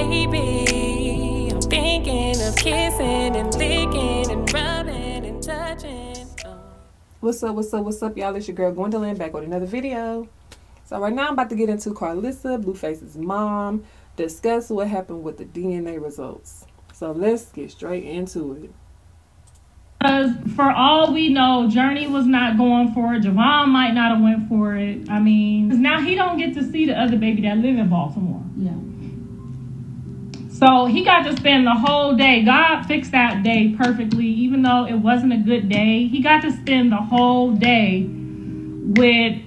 baby. I'm thinking of kissing and licking and rubbing and touching. What's up, y'all? It's your girl Gwendolyn back with another video. So right now I'm about to get into Karlissa, Blueface's mom, discuss what happened with the DNA results. So let's get straight into it. Because for all we know, Journey was not going for it. Javon might not have went for it. I mean, now he don't get to see the other baby that live in Baltimore. Yeah. So he got to spend the whole day. God fixed that day perfectly, even though it wasn't a good day. He got to spend the whole day with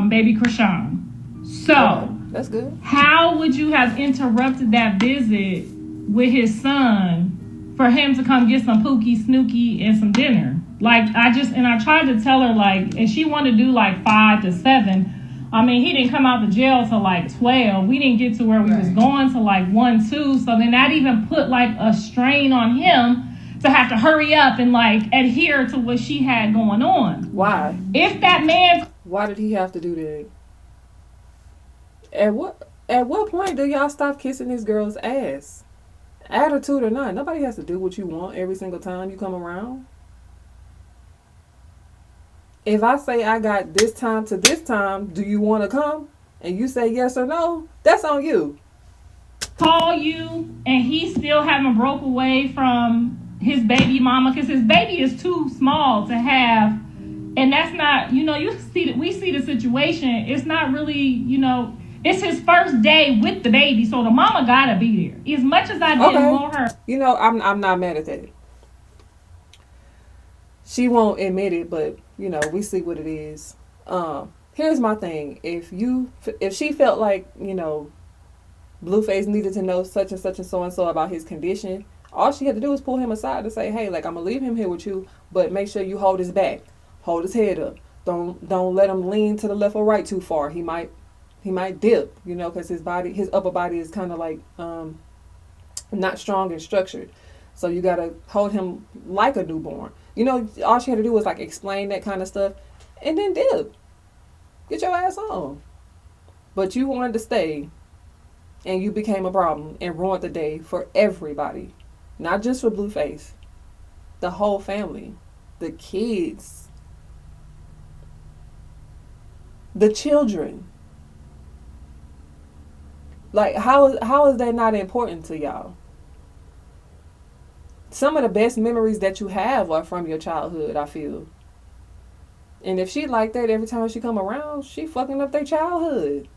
baby Chrisean. So that's good. How would you have interrupted that visit with his son for him to come get some Pookie Snooki and some dinner? Like, I tried to tell her, like, and she wanted to do like 5 to 7. I mean, he didn't come out the jail till like 12. We didn't get to where we was going to like 1, 2. So then that even put like a strain on him to have to hurry up and like adhere to what she had going on. Why? If that man... Why did he have to do that? At what point do y'all stop kissing this girl's ass? Attitude or not, nobody has to do what you want every single time you come around. If I say I got this time to this time, do you want to come? And you say yes or no, that's on you. Call you and he still haven't broke away from his baby mama because his baby is too small to have. And that's not, we see the situation. It's not really, it's his first day with the baby, so the mama gotta be there. As much as I didn't want her. I'm not mad at that. She won't admit it, but we see what it is. Here's my thing. If she felt like, Blueface needed to know such and such and so about his condition, all she had to do was pull him aside to say, hey, like, I'm gonna leave him here with you, but make sure you hold his back. Hold his head up. Don't let him lean to the left or right too far. He might dip, because his upper body is kind of like not strong and structured. So you gotta hold him like a newborn. All she had to do was like explain that kind of stuff, and then dip. Get your ass on. But you wanted to stay, and you became a problem and ruined the day for everybody, not just for Blueface, the whole family, the kids, the children. Like, how is that not important to y'all? Some of the best memories that you have are from your childhood, I feel. And if she like that every time she come around, she fucking up their childhood.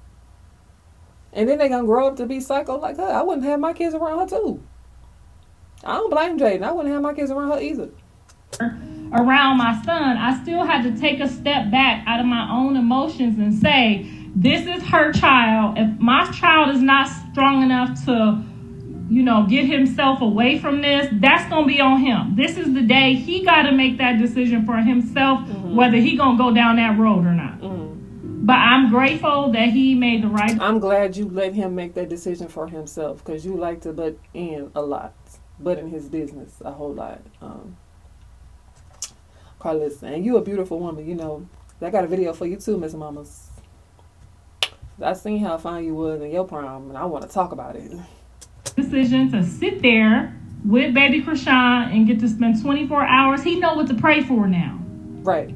And then they gonna grow up to be psycho like her. I wouldn't have my kids around her too. I don't blame Jaden. I wouldn't have my kids around her either. Around my son, I still had to take a step back out of my own emotions and say, this is her child. If my child is not strong enough to, get himself away from this, that's going to be on him. This is the day he got to make that decision for himself, whether he going to go down that road or not. But I'm grateful that he made the right. I'm glad you let him make that decision for himself, because you like to butt in a lot. Butt in his business a whole lot. Karlissa, and you a beautiful woman, I got a video for you too, Miss Mamas. I seen how fine you was in your prom, and I want to talk about it. Decision to sit there with baby Chrisean and get to spend 24 hours. He know what to pray for now. Right.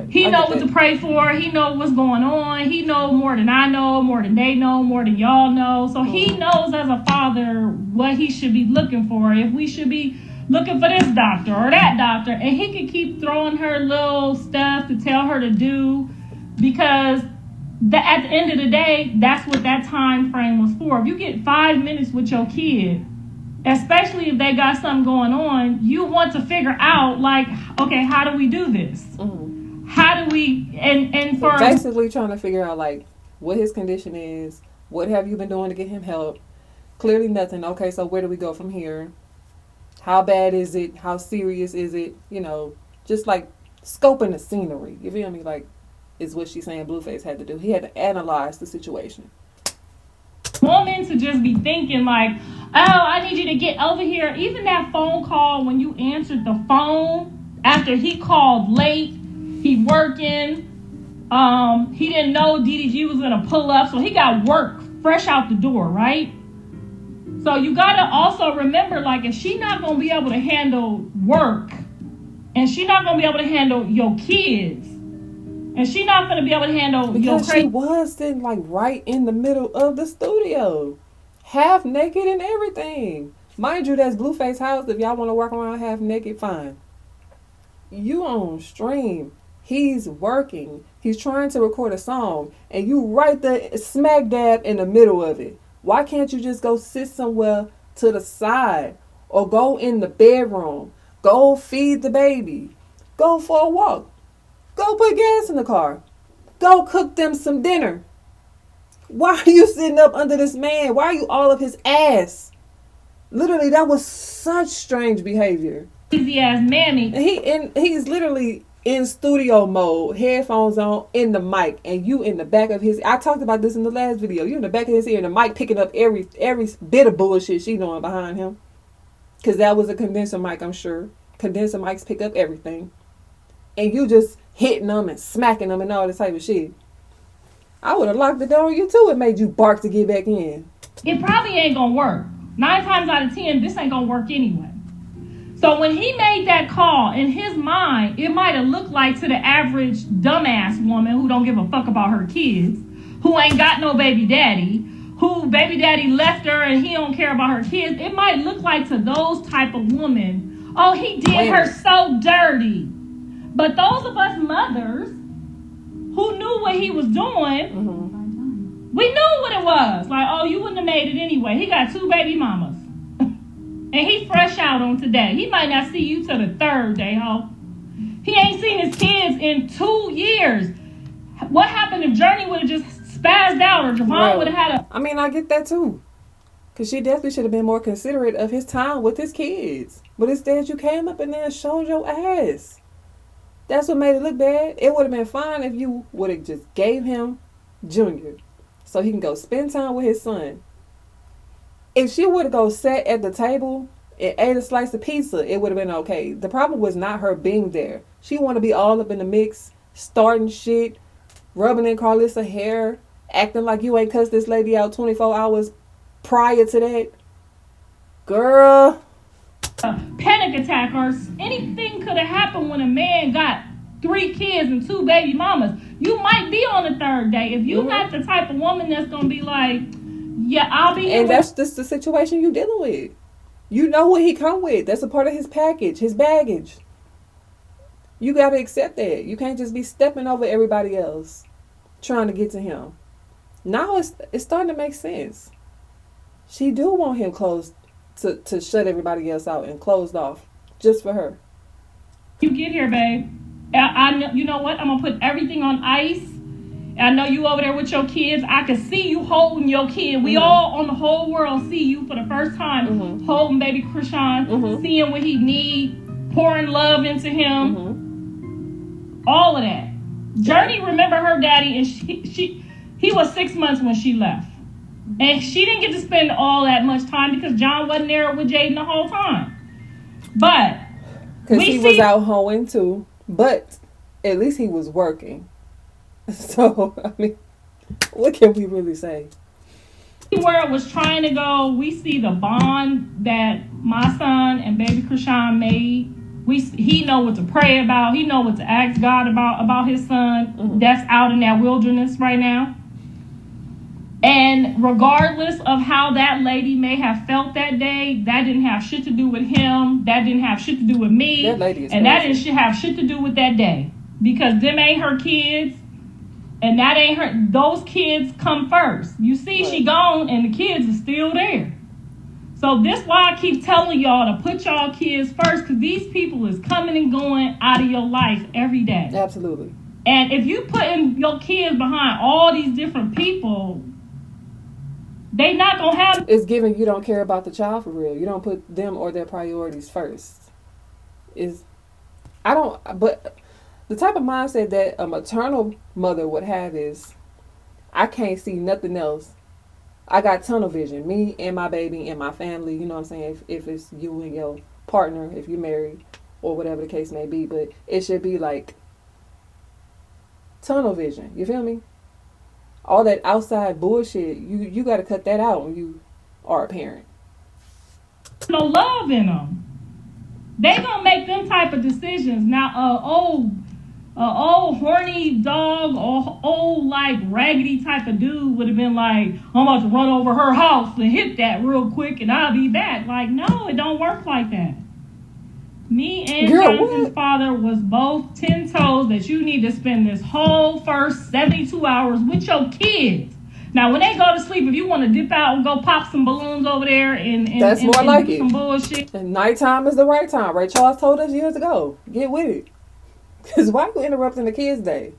He know what to pray for. He know what's going on. He know more than I know, more than they know, more than y'all know. So he knows as a father what he should be looking for. If we should be looking for this doctor or that doctor, and he could keep throwing her little stuff to tell her to do, because at the end of the day, that's what that time frame was for. If you get 5 minutes with your kid, especially if they got something going on, you want to figure out, like, okay, how do we do this? How do we, and for... So basically trying to figure out, like, what his condition is, what have you been doing to get him help? Clearly nothing. Okay, so where do we go from here? How bad is it? How serious is it? Just like scoping the scenery. You feel me? Like, is what she's saying Blueface had to do. He had to analyze the situation. Woman to just be thinking like, oh, I need you to get over here. Even that phone call when you answered the phone after he called late, he working. He didn't know DDG was gonna pull up, so he got work fresh out the door, right? So you gotta also remember, like, if she not gonna be able to handle work, and she not gonna be able to handle your kids, and she not gonna be able to handle your because she was sitting like right in the middle of the studio, half naked and everything. Mind you, that's Blueface house. If y'all want to walk around half naked, fine. You on stream. He's working. He's trying to record a song, and you right there smack dab in the middle of it. Why can't you just go sit somewhere to the side, or go in the bedroom, go feed the baby, go for a walk, go put gas in the car, go cook them some dinner? Why are you sitting up under this man? Why are you all up his ass? Literally, that was such strange behavior. Easy ass mammy. He's literally in studio mode, headphones on, in the mic, and you in the back of his. I talked about this in the last video. You in the back of his ear, and the mic picking up every bit of bullshit she doing behind him. Cause that was a condenser mic, I'm sure. Condenser mics pick up everything, and you just hitting them and smacking them and all this type of shit. I would have locked the door on you too. It made you bark to get back in. It probably ain't gonna work. 9 times out of 10, this ain't gonna work anyway. So when he made that call, in his mind, it might have looked like to the average dumbass woman who don't give a fuck about her kids, who ain't got no baby daddy, who baby daddy left her and he don't care about her kids. It might look like to those type of women, oh, he did her so dirty. But those of us mothers who knew what he was doing, we knew what it was. Like, oh, you wouldn't have made it anyway. He got 2 baby mamas. And he fresh out on today. He might not see you till the 3rd day, ho. He ain't seen his kids in 2 years. What happened if Journey would have just spazzed out, or Javon would have had a... I mean, I get that too. Because she definitely should have been more considerate of his time with his kids. But instead, you came up in there and showed your ass. That's what made it look bad. It would have been fine if you would have just gave him Junior so he can go spend time with his son. If she would have go sat at the table and ate a slice of pizza, it would have been okay. The problem was not her being there. She want to be all up in the mix, starting shit, rubbing in Karlissa hair, acting like you ain't cussed this lady out 24 hours prior to that. Girl. Panic attack or anything could have happened when a man got 3 kids and 2 baby mamas. You might be on the 3rd day. If you're not the type of woman that's going to be like, yeah, I'll be here. And that's just the situation you dealing with. You know what he come with. That's a part of his package, his baggage. You got to accept that. You can't just be stepping over everybody else trying to get to him. Now it's starting to make sense. She do want him closed to shut everybody else out and closed off just for her. You get here, babe. I know, you know what? I'm going to put everything on ice. I know you over there with your kids. I can see you holding your kid. We all on the whole world see you for the first time holding baby Chrisean, seeing what he need, pouring love into him. All of that. Journey remember her daddy, and he was 6 months when she left. And she didn't get to spend all that much time because John wasn't there with Jaden the whole time. But because he was out hoeing too. But at least he was working. So, I mean, what can we really say? Where it was trying to go, we see the bond that my son and baby Chrisean made. He know what to pray about. He know what to ask God about his son that's out in that wilderness right now. And regardless of how that lady may have felt that day, that didn't have shit to do with him. That didn't have shit to do with me. That lady is and crazy. That didn't have shit to do with that day. Because them ain't her kids. And that ain't her. Those kids come first. You see, she gone and the kids are still there. So this why I keep telling y'all to put y'all kids first, because these people is coming and going out of your life every day. Absolutely. And if you putting your kids behind all these different people, they not gonna have. It's given you don't care about the child for real. You don't put them or their priorities first. But the type of mindset that a maternal mother would have is, I can't see nothing else. I got tunnel vision. Me and my baby and my family, you know what I'm saying? If it's you and your partner, if you're married or whatever the case may be. But it should be like tunnel vision. You feel me? All that outside bullshit, you got to cut that out when you are a parent. No love in them. They gonna make them type of decisions. Now, old horny dog or old like raggedy type of dude would have been like, I'm about to run over her house and hit that real quick and I'll be back. Like, no, it don't work like that. Me and Jonathan's father was both 10 toes that you need to spend this whole first 72 hours with your kids. Now, when they go to sleep, if you want to dip out and go pop some balloons over there and that's more and like do it. Some bullshit. And nighttime is the right time. Ray Charles told us years ago. Get with it. Because why are you interrupting the kids' day?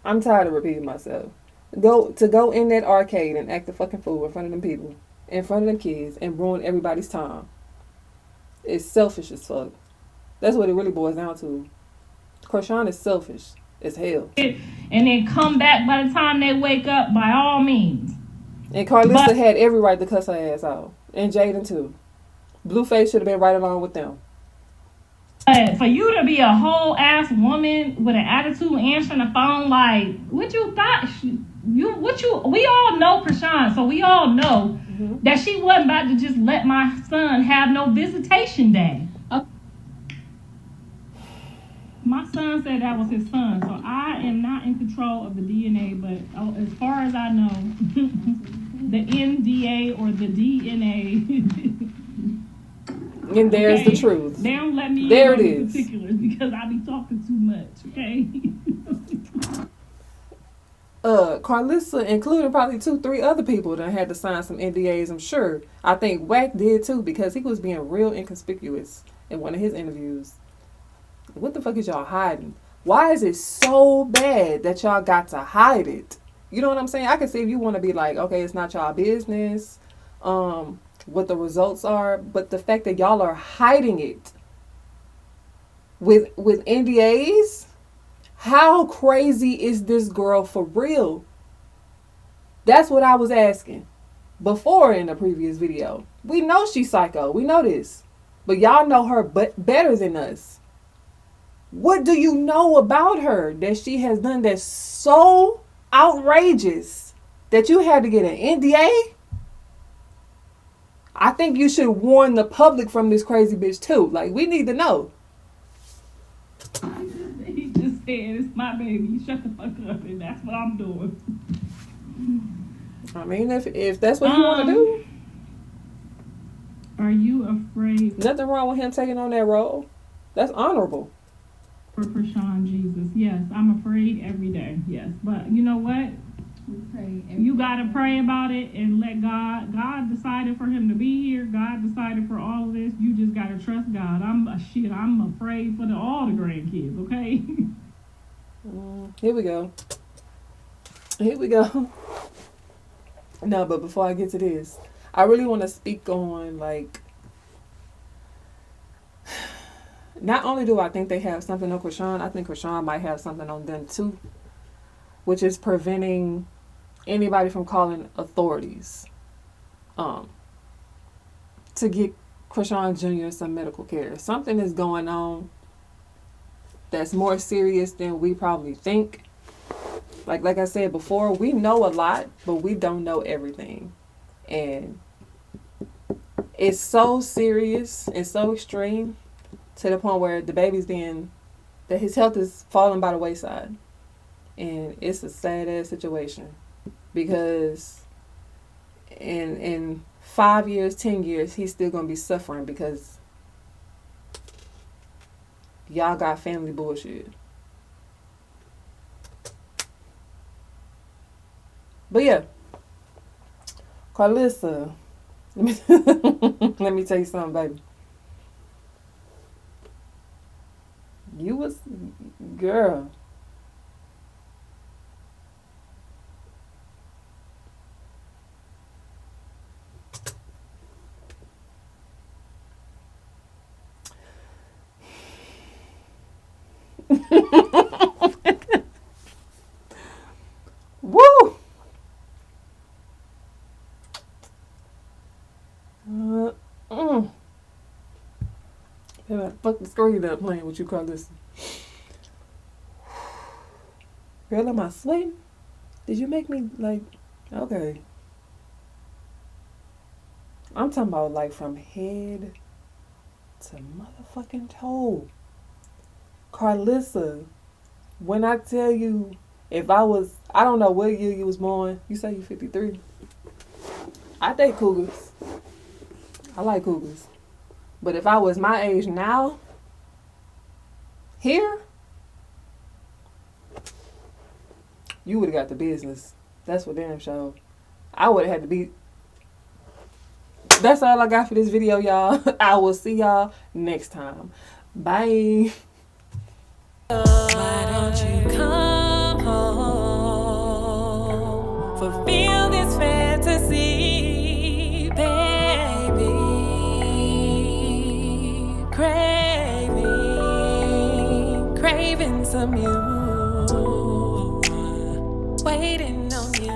I'm tired of repeating myself. Go in that arcade and act a fucking fool in front of them people, in front of them kids, and ruin everybody's time. It's selfish as fuck. That's what it really boils down to. Chrisean is selfish as hell. And then come back by the time they wake up, by all means. And Karlissa had every right to cuss her ass out. And Jaden too. Blueface should have been right along with them. For you to be a whole ass woman with an attitude answering the phone like what you thought we all know Chrisean, so we all know that she wasn't about to just let my son have no visitation day. My son said that was his son, so I am not in control of the DNA, but as far as I know, the NDA or the DNA. And there's the truth. They don't let me there in it is. Particulars because I be talking too much, okay? Karlissa, including probably 2-3 other people that had to sign some NDAs, I'm sure. I think Wack did too because he was being real inconspicuous in one of his interviews. What the fuck is y'all hiding? Why is it so bad that y'all got to hide it? You know what I'm saying? I can see if you want to be like, okay, it's not y'all business, what the results are, but the fact that y'all are hiding it with NDAs, how crazy is this girl for real? That's what I was asking before in the previous video. We know she's psycho. We know this. But y'all know her better than us. What do you know about her that she has done that's so outrageous that you had to get an NDA? I think you should warn the public from this crazy bitch too. Like, we need to know. He just said, it's my baby. Shut the fuck up, and that's what I'm doing. I mean, if that's what you want to do. Are you afraid? Nothing wrong with him taking on that role. That's honorable. For Chrisean Jesus. Yes, I'm afraid every day. Yes. But you know what? You got to pray about it and let God decided for him to be here. God decided for all of this. You just got to trust God. I'm afraid for all the grandkids, okay? Here we go. No, but before I get to this, I really want to speak on, like, not only do I think they have something on Chrisean, I think Chrisean might have something on them too, which is preventing anybody from calling authorities to get Chrisean Jr. some medical care. Something is going on that's more serious than we probably think. Like I said before, we know a lot, but we don't know everything. And it's so serious and so extreme to the point where the baby's that his health is falling by the wayside. And it's a sad ass situation because in 5 years, 10 years, he's still going to be suffering because y'all got family bullshit. But yeah, Karlissa, let me tell you something, baby. You was, girl. Woo! I fucked the screen up playing what you call this. Girl, am I sweating? Did you make me like, okay. I'm talking about like from head to motherfucking toe. Karlissa, when I tell you, if I was, I don't know what year you was born. You say you 53. I date cougars. I like cougars. But if I was my age now, here, you would have got the business. That's for damn sure. I would have had to be. That's all I got for this video, y'all. I will see y'all next time. Bye. Why don't you come home? Fulfill this fantasy, baby. Craving some you. Waiting on you.